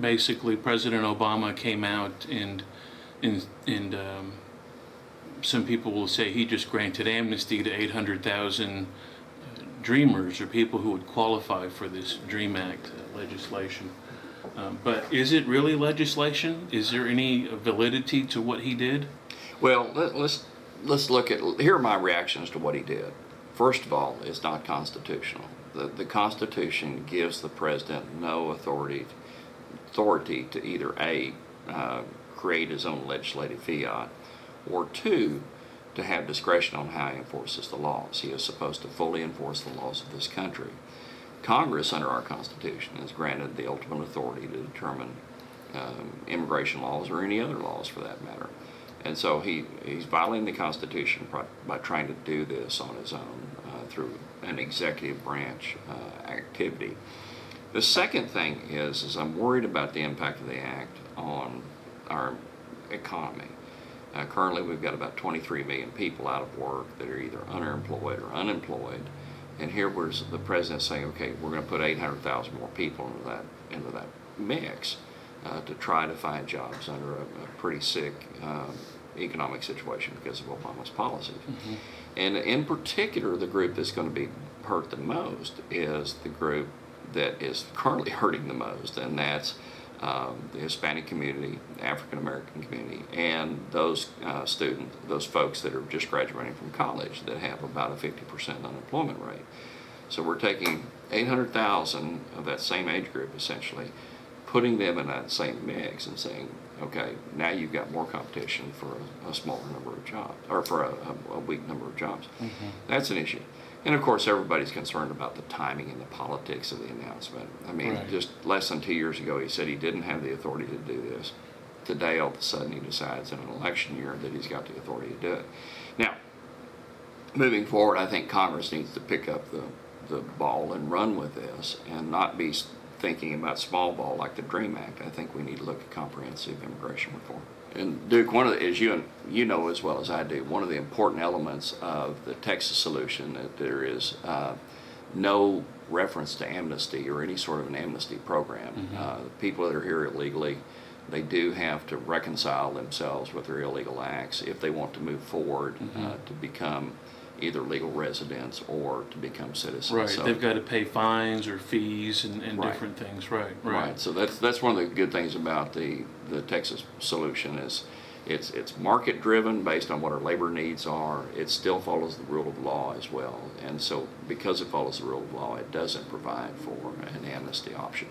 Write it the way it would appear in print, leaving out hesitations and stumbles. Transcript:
basically President Obama came out and some people will say he just granted amnesty to 800,000 dreamers or people who would qualify for this DREAM Act legislation. But is it really legislation? Is there any validity to what he did? Well, let's look at, here are my reactions to what he did. First of all, it's not constitutional. The Constitution gives the president no authority to either A, create his own legislative fiat, or two, to have discretion on how he enforces the laws. He is supposed to fully enforce the laws of this country. Congress, under our Constitution, is granted the ultimate authority to determine immigration laws or any other laws for that matter. And so he's violating the Constitution by trying to do this on his own through an executive branch activity. The second thing is I'm worried about the impact of the act on our economy. Currently, we've got about 23 million people out of work that are either underemployed or unemployed. And here was the president saying, okay, we're going to put 800,000 more people into that mix to try to find jobs under a pretty sick economic situation because of Obama's policies. Mm-hmm. And in particular, the group that's going to be hurt the most is the group that is currently hurting the most, and that's the Hispanic community, the African American community, and those students, those folks that are just graduating from college that have about a 50% unemployment rate. So we're taking 800,000 of that same age group, essentially, putting them in that same mix and saying, okay, now you've got more competition for a smaller number of jobs, or for a weak number of jobs. Mm-hmm. That's an issue. And of course, everybody's concerned about the timing and the politics of the announcement. I mean, right. Just less than 2 years ago, he said he didn't have the authority to do this. Today, all of a sudden, he decides in an election year that he's got the authority to do it. Now, moving forward, I think Congress needs to pick up the ball and run with this and not be thinking about small ball like the DREAM Act. I think we need to look at comprehensive immigration reform. And Duke, one of the, as you know as well as I do, one of the important elements of the Texas solution that there is no reference to amnesty or any sort of an amnesty program. Mm-hmm. People that are here illegally, they do have to reconcile themselves with their illegal acts if they want to move forward mm-hmm. Mm-hmm. To become either legal residents or to become citizens. Right, so, they've got to pay fines or fees and right. different things. Right. So that's one of the good things about the Texas solution is it's market driven based on what our labor needs are. It still follows the rule of law as well, and so because it follows the rule of law, it doesn't provide for an amnesty option.